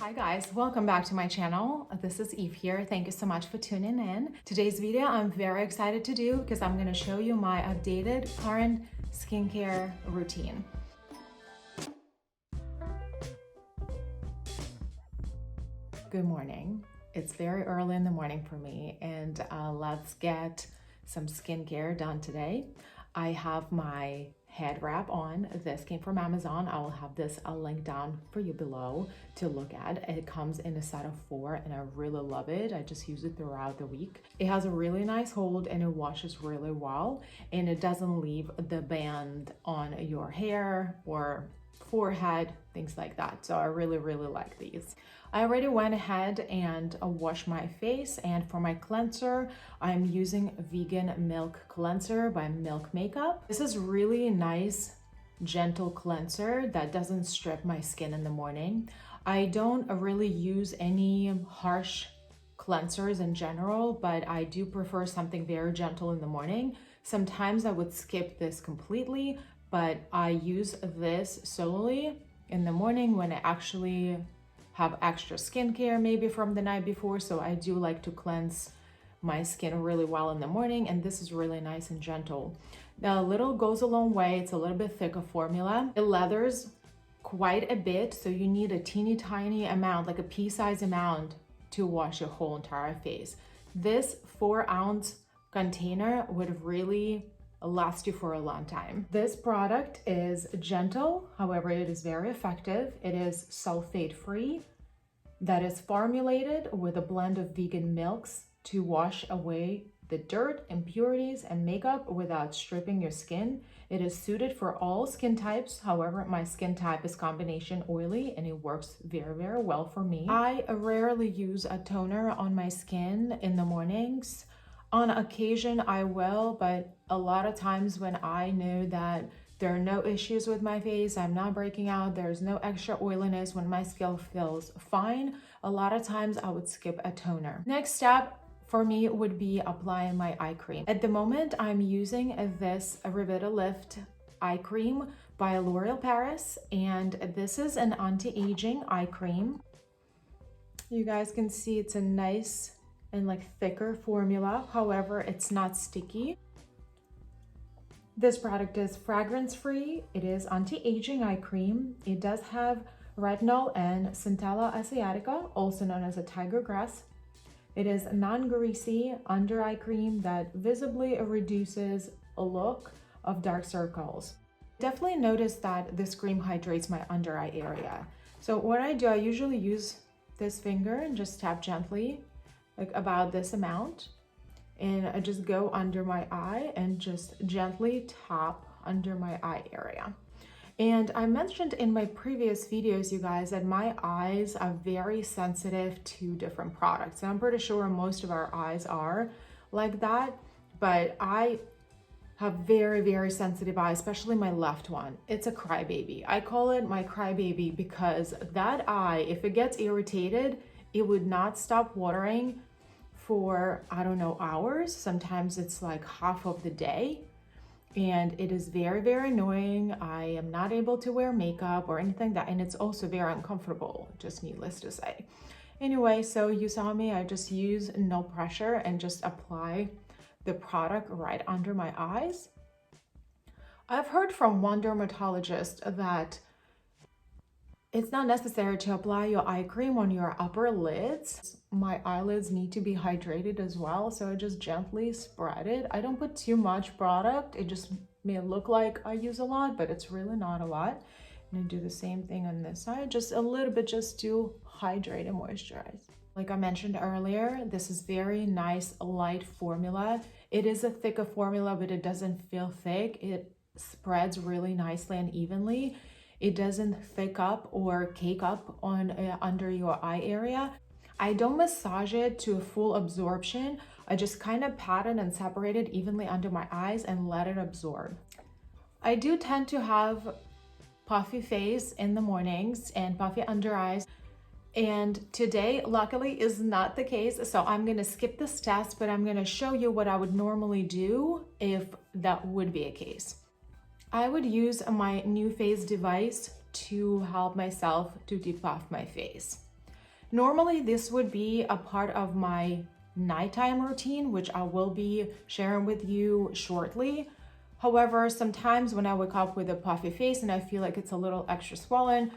Hi guys, welcome back to my channel. This is Eve here. Thank you so much for tuning in. Today's video I'm very excited to do because I'm going to show you my updated current skincare routine. Good morning. It's very early in the morning for me and let's get some skincare done today. I have my head wrap on. This came from Amazon. I will have this link down for you below to look at. It comes in a set of 4 and I really love it. I just use it throughout the week. It has a really nice hold and it washes really well and it doesn't leave the band on your hair or forehead, things like that. So I really like these. I already went ahead and washed my face, and for my cleanser I'm using vegan milk cleanser by Milk Makeup. This is really nice gentle cleanser that doesn't strip my skin in the morning. I don't really use any harsh cleansers in general, but I do prefer something very gentle in the morning. Sometimes I would skip this completely, but I use this solely in the morning when I actually have extra skincare maybe from the night before. So I do like to cleanse my skin really well in the morning, and this is really nice and gentle. Now a little goes a long way. It's a little bit thicker formula. It leathers quite a bit, so you need a teeny tiny amount, like a pea-sized amount, to wash your whole entire face. This 4-ounce container would really last you for a long time. This product is gentle, however it is very effective. It is sulfate free, that is formulated with a blend of vegan milks to wash away the dirt, impurities, and makeup without stripping your skin. It is suited for all skin types. However, my skin type is combination oily and it works very well for me. I rarely use a toner on my skin in the mornings. On occasion I will, but a lot of times when I know that there are no issues with my face, I'm not breaking out, there's no extra oiliness, when my skin feels fine, a lot of times I would skip a toner. Next step for me would be applying my eye cream. At the moment I'm using this Revitalift eye cream by L'Oreal Paris, and this is an anti-aging eye cream. You guys can see it's a nice and thicker formula, however it's not sticky. This product is fragrance free. It is anti-aging eye cream. It does have retinol and Centella asiatica, also known as a tiger grass. It is non-greasy under eye cream that visibly reduces a look of dark circles. Definitely notice that this cream hydrates my under eye area. So what I do, I usually use this finger and just tap gently, like about this amount, and I just go under my eye and just gently tap under my eye area. And I mentioned in my previous videos, you guys, that my eyes are very sensitive to different products, and I'm pretty sure most of our eyes are like that, but I have very sensitive eyes, especially my left one. It's a crybaby. I call it my crybaby because that eye, if it gets irritated, it would not stop watering for, I don't know, hours. Sometimes it's like half of the day, and it is very annoying. I am not able to wear makeup or anything that, and it's also very uncomfortable, just needless to say. Anyway, so you saw me, I just use no pressure and just apply the product right under my eyes. I've heard from one dermatologist that it's not necessary to apply your eye cream on your upper lids. My eyelids need to be hydrated as well, so I just gently spread it. I don't put too much product. It just may look like I use a lot, but it's really not a lot. And I do the same thing on this side, just a little bit, just to hydrate and moisturize. Like I mentioned earlier, this is very nice, light formula. It is a thicker formula, but it doesn't feel thick. It spreads really nicely and evenly. It doesn't thick up or cake up on under your eye area. I don't massage it to a full absorption. I just kind of pat it and separate it evenly under my eyes and let it absorb. I do tend to have puffy face in the mornings and puffy under eyes. And today, luckily, is not the case. So I'm gonna skip this test, but I'm gonna show you what I would normally do if that would be a case. I would use my new face device to help myself to depuff my face. Normally, this would be a part of my nighttime routine, which I will be sharing with you shortly. However, sometimes when I wake up with a puffy face and I feel like it's a little extra swollen,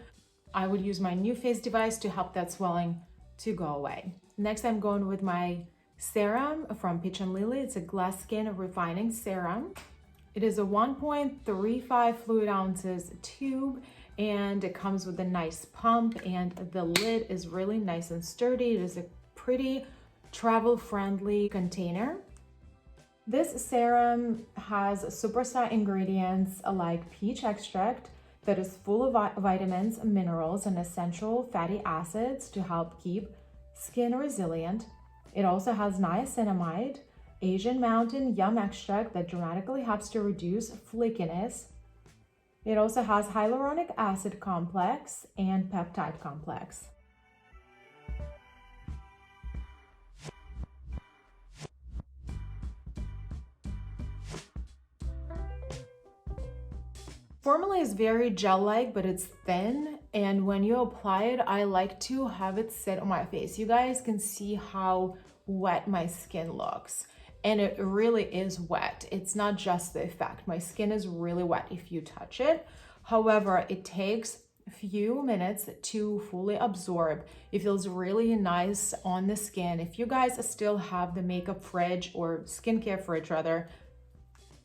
I would use my new face device to help that swelling to go away. Next, I'm going with my serum from Peach and Lily. It's a glass skin refining serum. It is a 1.35 fluid ounces tube, and it comes with a nice pump, and the lid is really nice and sturdy. It is a pretty travel-friendly container. This serum has superstar ingredients like peach extract that is full of vitamins, minerals, and essential fatty acids to help keep skin resilient. It also has niacinamide, Asian mountain yum extract that dramatically helps to reduce flakiness. It also has hyaluronic acid complex and peptide complex. Formula is very gel-like, but it's thin, and when you apply it, I like to have it sit on my face. You guys can see how wet my skin looks, and it really is wet. It's not just the effect. My skin is really wet if you touch it. However, it takes a few minutes to fully absorb. It feels really nice on the skin. If you guys still have the makeup fridge or skincare fridge rather,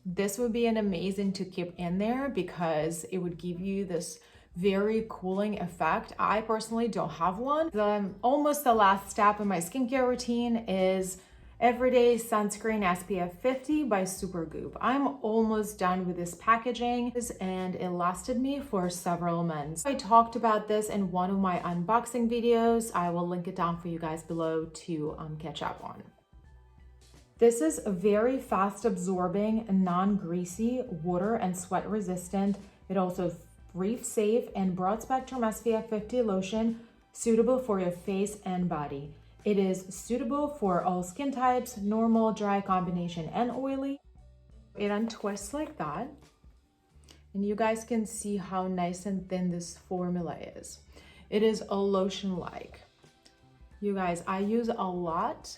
this would be an amazing to keep in there because it would give you this very cooling effect. I personally don't have one. Almost the last step in my skincare routine is Everyday Sunscreen SPF 50 by Supergoop. I'm almost done with this packaging and it lasted me for several months. I talked about this in one of my unboxing videos. I will link it down for you guys below to catch up on. This is a very fast absorbing, non-greasy, water and sweat resistant. It also reef safe and broad spectrum SPF 50 lotion suitable for your face and body. It is suitable for all skin types, normal, dry, combination, and oily. It untwists like that. And you guys can see how nice and thin this formula is. It is a lotion-like. You guys, I use a lot.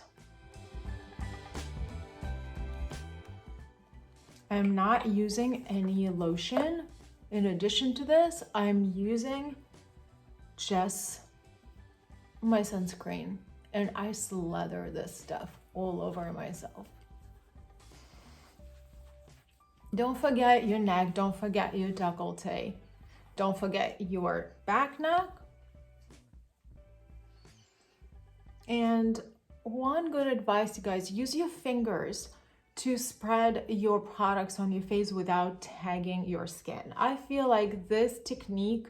I'm not using any lotion. In addition to this, I'm using just my sunscreen, and I slather this stuff all over myself. Don't forget your neck, don't forget your décolleté, don't forget your back neck. And one good advice, you guys, use your fingers to spread your products on your face without tagging your skin. I feel like this technique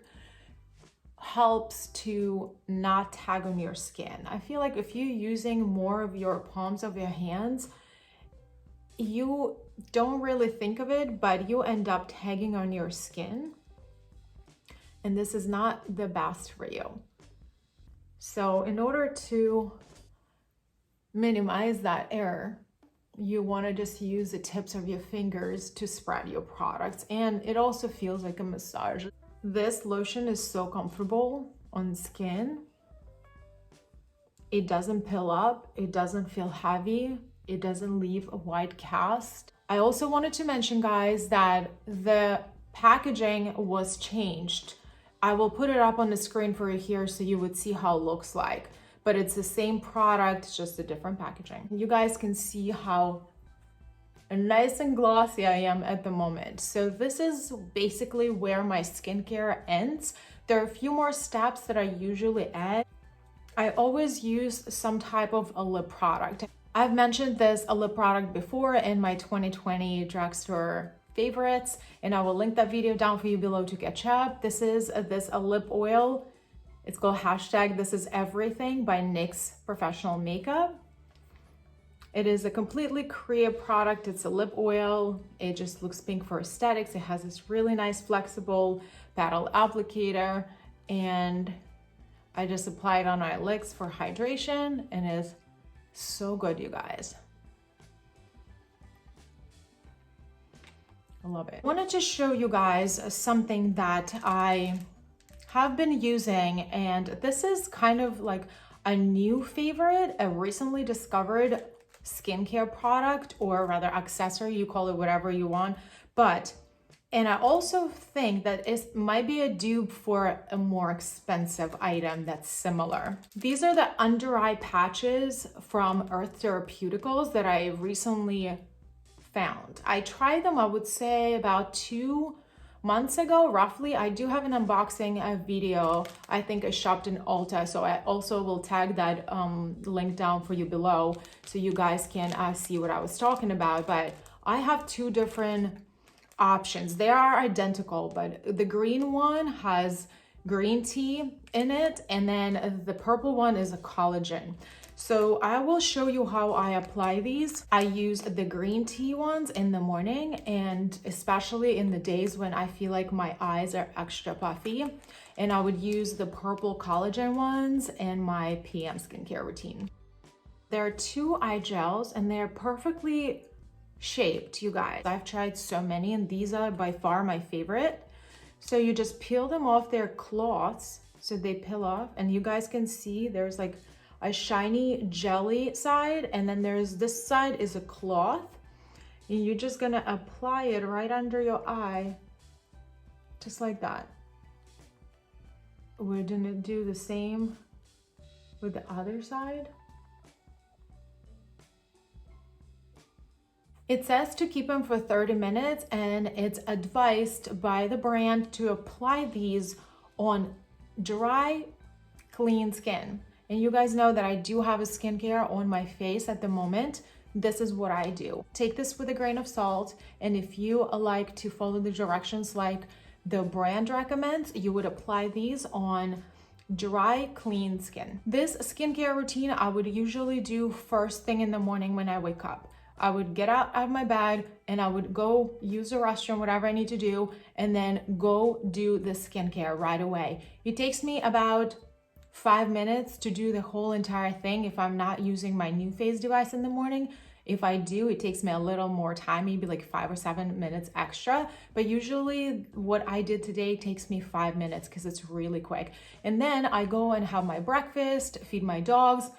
helps to not tag on your skin. I feel like if you're using more of your palms of your hands, you don't really think of it, but you end up tagging on your skin. And this is not the best for you. So in order to minimize that error, you want to just use the tips of your fingers to spread your products, and it also feels like a massage. This lotion is so comfortable on skin. It doesn't pill up, it doesn't feel heavy, it doesn't leave a white cast. I also wanted to mention, guys, that the packaging was changed. I will put it up on the screen for you here so you would see how it looks like. But it's the same product, just a different packaging. You guys can see how nice and glossy I am at the moment. So this is basically where my skincare ends. There are a few more steps that I usually add. I always use some type of a lip product. I've mentioned this a lip product before in my 2020 drugstore favorites, and I will link that video down for you below to catch up. This is a lip oil. It's called #This Is Everything by NYX Professional Makeup. It is a completely Korea product. It's a lip oil. It just looks pink for aesthetics. It has this really nice flexible paddle applicator, and I just apply it on my lips for hydration, and it is so good, you guys. I love it. I wanted to show you guys something that I have been using, and this is kind of like a new favorite, a recently discovered skincare product, or rather accessory, you call it whatever you want. And I also think that it might be a dupe for a more expensive item that's similar. These are the under eye patches from Therapeuticals that I recently found. I tried them, I would say about 2 months ago, roughly. I do have an unboxing video. I think I shopped in Ulta, so I also will tag that link down for you below so you guys can see what I was talking about. But I have 2 different options. They are identical, but the green one has green tea in it, and then the purple one is a collagen. So I will show you how I apply these. I use the green tea ones in the morning, and especially in the days when I feel like my eyes are extra puffy. And I would use the purple collagen ones in my PM skincare routine. There are 2 eye gels, and they're perfectly shaped, you guys. I've tried so many, and these are by far my favorite. So you just peel them off their cloths, so they peel off, and you guys can see there's like a shiny jelly side, and then there's this side is a cloth, and you're just gonna apply it right under your eye, just like that. We're gonna do the same with the other side. It says to keep them for 30 minutes, and it's advised by the brand to apply these on dry, clean skin. And you guys know that I do have a skincare on my face at the moment. This is what I do. Take this with a grain of salt, and if you like to follow the directions like the brand recommends, you would apply these on dry, clean skin. This skincare routine I would usually do first thing in the morning when I wake up. I would get out of my bed and I would go use the restroom, whatever I need to do, and then go do the skincare right away. It takes me about 5 minutes to do the whole entire thing if I'm not using my new phase device in the morning. If I do, it takes me a little more time, maybe like 5 or 7 minutes extra. But usually what I did today takes me 5 minutes because it's really quick. And then I go and have my breakfast, feed my dogs,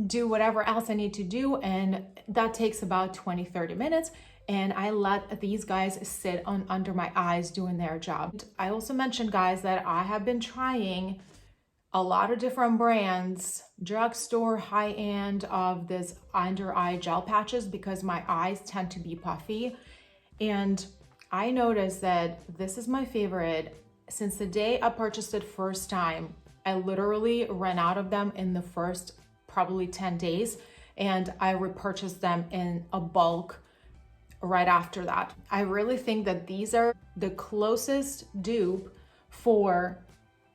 do whatever else I need to do, and that takes about 20-30 minutes, and I let these guys sit under my eyes doing their job. I also mentioned, guys, that I have been trying a lot of different brands, drugstore, high-end, of this under eye gel patches because my eyes tend to be puffy, and I noticed that this is my favorite. Since the day I purchased it first time, I literally ran out of them in the first probably 10 days, and I repurchased them in a bulk right after that. I really think that these are the closest dupe for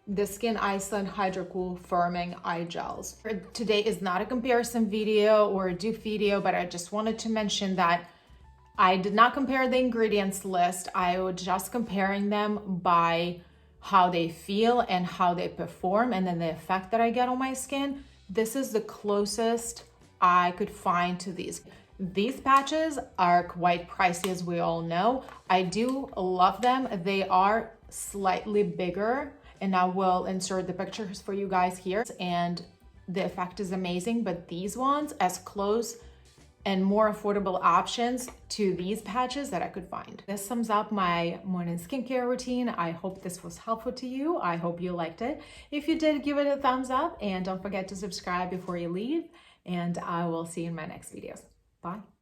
the Skin Iceland Hydro Cool Firming Eye Gels. Today is not a comparison video or a dupe video, but I just wanted to mention that I did not compare the ingredients list. I was just comparing them by how they feel and how they perform, and then the effect that I get on my skin. This is the closest I could find to these. These patches are quite pricey, as we all know. I do love them. They are slightly bigger, and I will insert the pictures for you guys here. And the effect is amazing, but these ones, as close and more affordable options to these patches that I could find. This sums up my morning skincare routine. I hope this was helpful to you. I hope you liked it. If you did, give it a thumbs up, and don't forget to subscribe before you leave, and I will see you in my next videos. Bye.